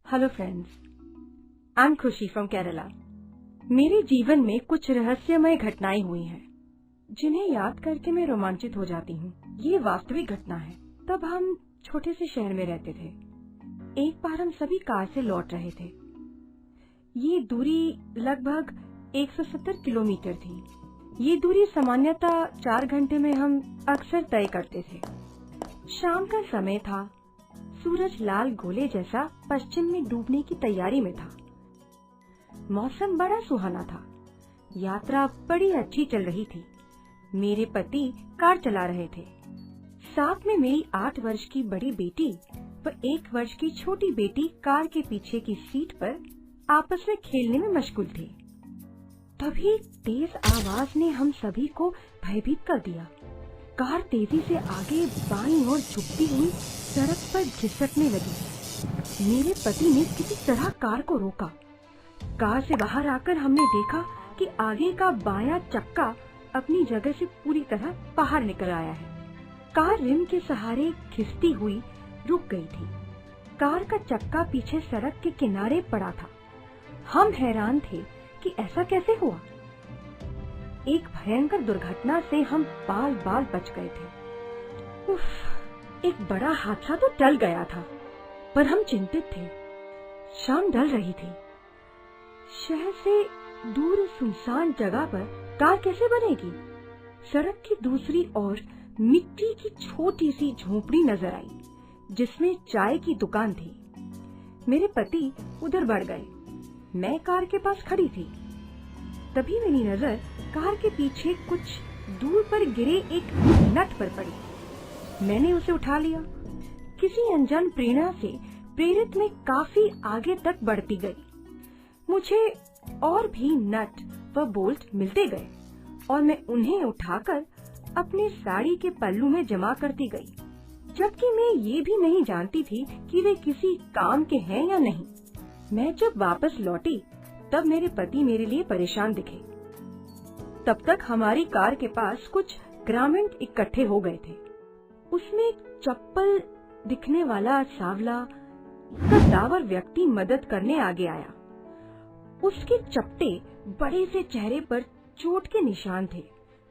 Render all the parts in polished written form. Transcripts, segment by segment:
Hello friends, I am खुशी from Kerala. मेरे जीवन में कुछ रहस्यमय घटनाएं हुई हैं, जिन्हें याद करके मैं रोमांचित हो जाती हूँ। ये वास्तविक घटना है। तब हम छोटे से शहर में रहते थे। एक बार हम सभी कार से लौट रहे थे। ये दूरी लगभग 170 किलोमीटर थी। ये दूरी सामान्यतः 4 घंटे में हम अक्सर तय करते थे। शाम का समय था। सूरज लाल गोले जैसा पश्चिम में डूबने की तैयारी में था। मौसम बड़ा सुहाना था। यात्रा बड़ी अच्छी चल रही थी। मेरे पति कार चला रहे थे। साथ में मेरी 8 वर्ष की बड़ी बेटी व 1 वर्ष की छोटी बेटी कार के पीछे की सीट पर आपस में खेलने में मशगूल थे। तभी तेज आवाज ने हम सभी को भयभीत कर दिया। कार तेजी से आगे बाईं ओर झुकती हुई सड़क पर घिसटने लगी। मेरे पति ने किसी तरह कार को रोका। कार से बाहर आकर हमने देखा कि आगे का बायां चक्का अपनी जगह से पूरी तरह बाहर निकल आया है। कार रिम के सहारे घिसती हुई रुक गई थी। कार का चक्का पीछे सड़क के किनारे पड़ा था। हम हैरान थे कि ऐसा कैसे हुआ। एक भयंकर दुर्घटना से हम बाल बाल बच गए थे। उफ, एक बड़ा हादसा तो टल गया था, पर हम चिंतित थे। शाम ढल रही थी। शहर से दूर सुनसान जगह पर कार कैसे बनेगी? सड़क की दूसरी ओर मिट्टी की छोटी सी झोपड़ी नजर आई, जिसमें चाय की दुकान थी। मेरे पति उधर बढ़ गए। मैं कार के पास खड़ी थी। तभी मेरी नजर कार के पीछे कुछ दूर पर गिरे एक नट पर पड़ी। मैंने उसे उठा लिया। किसी अनजान प्रेरणा से प्रेरित में काफी आगे तक बढ़ती गई। मुझे और भी नट व बोल्ट मिलते गए और मैं उन्हें उठाकर अपने साड़ी के पल्लू में जमा करती गई, जबकि मैं ये भी नहीं जानती थी कि वे किसी काम के हैं या नहीं। मैं जब वापस लौटी तब मेरे पति मेरे लिए परेशान दिखे। तब तक हमारी कार के पास कुछ ग्रामीण इकट्ठे हो गए थे। उसमें एक चप्पल दिखने वाला सावला कद्दावर व्यक्ति मदद करने आगे आया। उसके चपटे बड़े से चेहरे पर चोट के निशान थे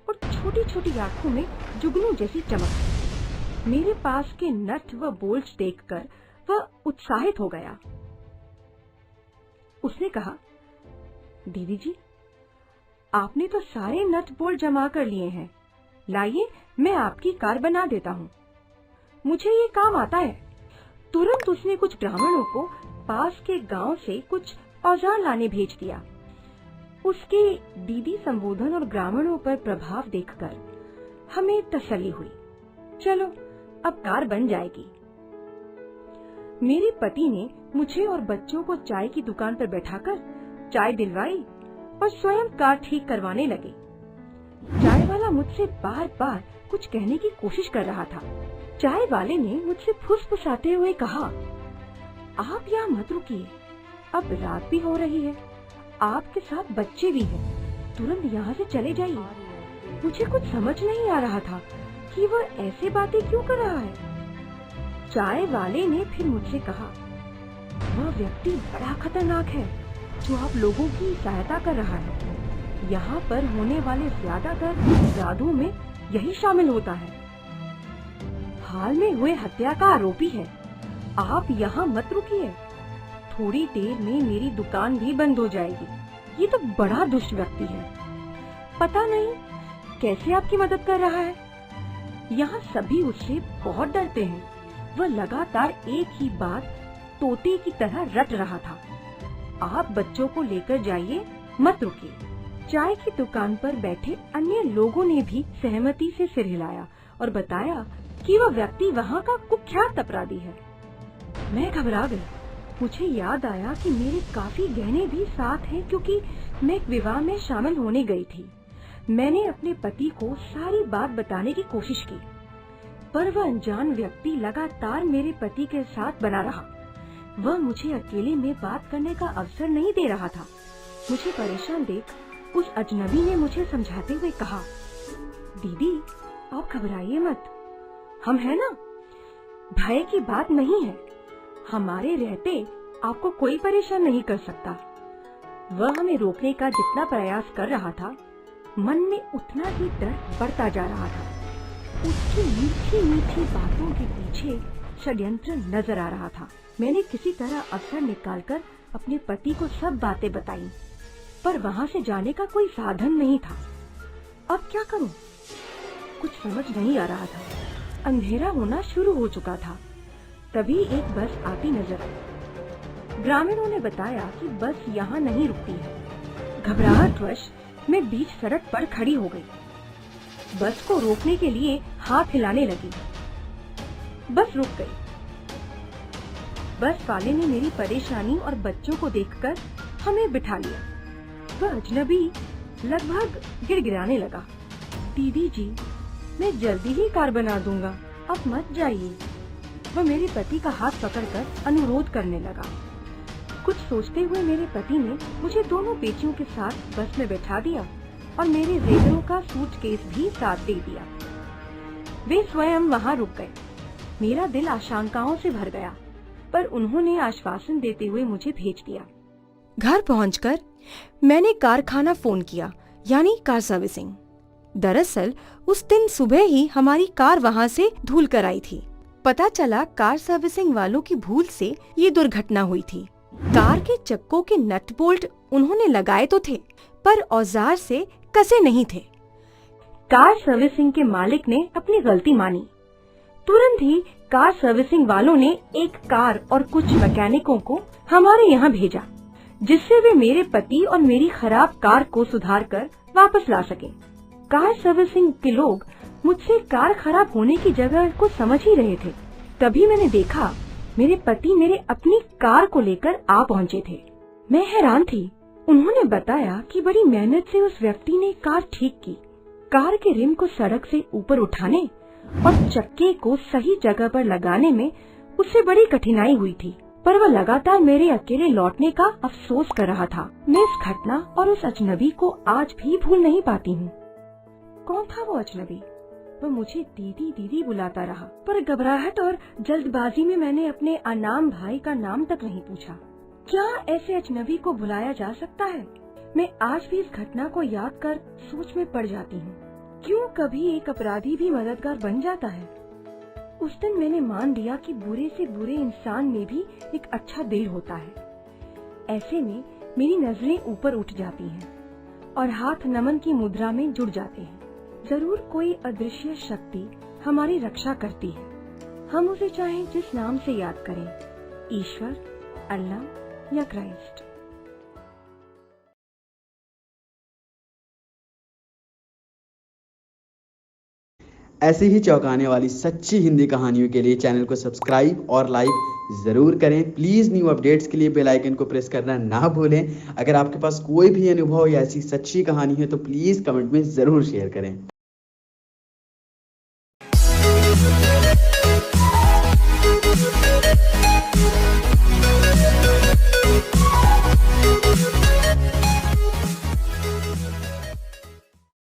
और छोटी छोटी आंखों में जुगनू जैसी चमक थी। मेरे पास के नट व बोल्ट्स देखकर वह उत्साहित हो गया। उसने कहा, दीदी जी, आपने तो सारे नट बोल्ट जमा कर लिए हैं। लाइए, मैं आपकी कार बना देता हूँ। मुझे ये काम आता है। तुरंत उसने कुछ ग्रामीणों को पास के गांव से कुछ औजार लाने भेज दिया। उसके दीदी संबोधन और ग्रामीणों पर प्रभाव देखकर हमें तसल्ली हुई। चलो, अब कार बन जाएगी। मेरे पति ने मुझे और बच्चों को चाय की दुकान पर बैठाकर चाय दिलवाई और स्वयं कार ठीक करवाने लगे। चाय वाला मुझसे बार बार कुछ कहने की कोशिश कर रहा था। चाय वाले ने मुझसे फुसफुसाते हुए कहा, आप यहाँ मत रुकिए, अब रात भी हो रही है, आपके साथ बच्चे भी हैं, तुरंत यहाँ से चले जाइए। मुझे कुछ समझ नहीं आ रहा था कि वह ऐसे बातें क्यों कर रहा है। चाय वाले ने फिर मुझसे कहा, वह व्यक्ति बड़ा खतरनाक है जो आप लोगों की सहायता कर रहा है। यहाँ पर होने वाले ज्यादातर अपराधों में यही शामिल होता है। हाल में हुए हत्या का आरोपी है। आप यहाँ मत रुकिए, थोड़ी देर में मेरी दुकान भी बंद हो जाएगी। ये तो बड़ा दुष्ट व्यक्ति है, पता नहीं कैसे आपकी मदद कर रहा है। यहाँ सभी उससे बहुत डरते हैं। वह लगातार एक ही बात तोते की तरह रट रहा था। आप बच्चों को लेकर जाइए, मत रुकिए। चाय की दुकान पर बैठे अन्य लोगों ने भी सहमति से सिर हिलाया और बताया कि वह व्यक्ति वहाँ का कुख्यात अपराधी है। मैं घबरा गई। मुझे याद आया कि मेरे काफी गहने भी साथ हैं, क्योंकि मैं एक विवाह में शामिल होने गई थी। मैंने अपने पति को सारी बात बताने की कोशिश की, पर वह अनजान व्यक्ति लगातार मेरे पति के साथ बना रहा। वह मुझे अकेले में बात करने का अवसर नहीं दे रहा था। मुझे परेशान देख उस अजनबी ने मुझे समझाते हुए कहा, दीदी, आप घबराइए मत, हम हैं ना, भय की बात नहीं है। हमारे रहते आपको कोई परेशान नहीं कर सकता। वह हमें रोकने का जितना प्रयास कर रहा था, मन में उतना ही डर बढ़ता जा रहा था। उसकी मीठी मीठी बातों के पीछे षड्यंत्र नजर आ रहा था। मैंने किसी तरह अवसर निकालकर अपने पति को सब बातें बताई, पर वहाँ से जाने का कोई साधन नहीं था। अब क्या करूं? कुछ समझ नहीं आ रहा था। अंधेरा होना शुरू हो चुका था। तभी एक बस आती नजर आई। ग्रामीणों ने बताया कि बस यहाँ नहीं रुकती है। घबराहटवश मैं बीच सड़क पर खड़ी हो गई। बस को रोकने के लिए हाथ हिलाने लगी। बस रुक गई। बस वाले ने मेरी परेशानी और बच्चों को देखकर हमें बिठा लिया। वह अजनबी लगभग गिड़गिड़ाने लगा। दीदी जी, मैं जल्दी ही कार बना दूंगा, आप मत जाइए। वह मेरे पति का हाथ पकड़कर अनुरोध करने लगा। कुछ सोचते हुए मेरे पति ने मुझे दोनों पेचियों के साथ बस में बैठा दिया और मेरे जेवरों का सूटकेस भी साथ दे दिया। वे स्वयं वहाँ रुक गए। मेरा दिल आशंकाओं से भर गया, पर उन्होंने आश्वासन देते हुए मुझे भेज दिया। घर पहुंचकर मैंने कारखाना फोन किया, यानी कार सर्विसिंग। दरअसल उस दिन सुबह ही हमारी कार वहां से धुल कर आई थी। पता चला कार सर्विसिंग वालों की भूल से ये दुर्घटना हुई थी। कार के चक्कों के नट बोल्ट उन्होंने लगाए तो थे, पर औजार से कसे नहीं थे। कार सर्विसिंग के मालिक ने अपनी गलती मानी। तुरंत ही कार सर्विसिंग वालों ने एक कार और कुछ मैकेनिकों को हमारे यहाँ भेजा, जिससे वे मेरे पति और मेरी खराब कार को सुधार कर वापस ला सके। कार सर्विसिंग के लोग मुझसे कार खराब होने की जगह को समझ ही रहे थे। तभी मैंने देखा मेरे पति मेरे अपनी कार को लेकर आ पहुँचे थे। मैं हैरान थी। उन्होंने बताया कि बड़ी मेहनत से उस व्यक्ति ने कार ठीक की। कार के रिम को सड़क से ऊपर उठाने और चक्के को सही जगह पर लगाने में उससे बड़ी कठिनाई हुई थी, पर वह लगातार मेरे अकेले लौटने का अफसोस कर रहा था। मैं इस घटना और उस अजनबी को आज भी भूल नहीं पाती हूँ। कौन था वो अजनबी? वह मुझे दीदी दीदी बुलाता रहा, पर घबराहट और जल्दबाजी में मैंने अपने अनाम भाई का नाम तक नहीं पूछा। क्या ऐसे अजनबी को भुलाया जा सकता है? मैं आज भी इस घटना को याद कर सोच में पड़ जाती हूँ। क्यों कभी एक अपराधी भी मददगार बन जाता है? उस दिन मैंने मान लिया कि बुरे से बुरे इंसान में भी एक अच्छा दिल होता है। ऐसे में मेरी नजरें ऊपर उठ जाती हैं और हाथ नमन की मुद्रा में जुड़ जाते हैं। जरूर कोई अदृश्य शक्ति हमारी रक्षा करती है। हम उसे चाहे जिस नाम से याद करें, ईश्वर, अल्लाह या क्राइस्ट। ऐसी ही चौंकाने वाली सच्ची हिंदी कहानियों के लिए चैनल को सब्सक्राइब और लाइक ज़रूर करें। प्लीज़ न्यू अपडेट्स के लिए बेल आइकन को प्रेस करना ना भूलें। अगर आपके पास कोई भी अनुभव या ऐसी सच्ची कहानी है तो प्लीज़ कमेंट में ज़रूर शेयर करें।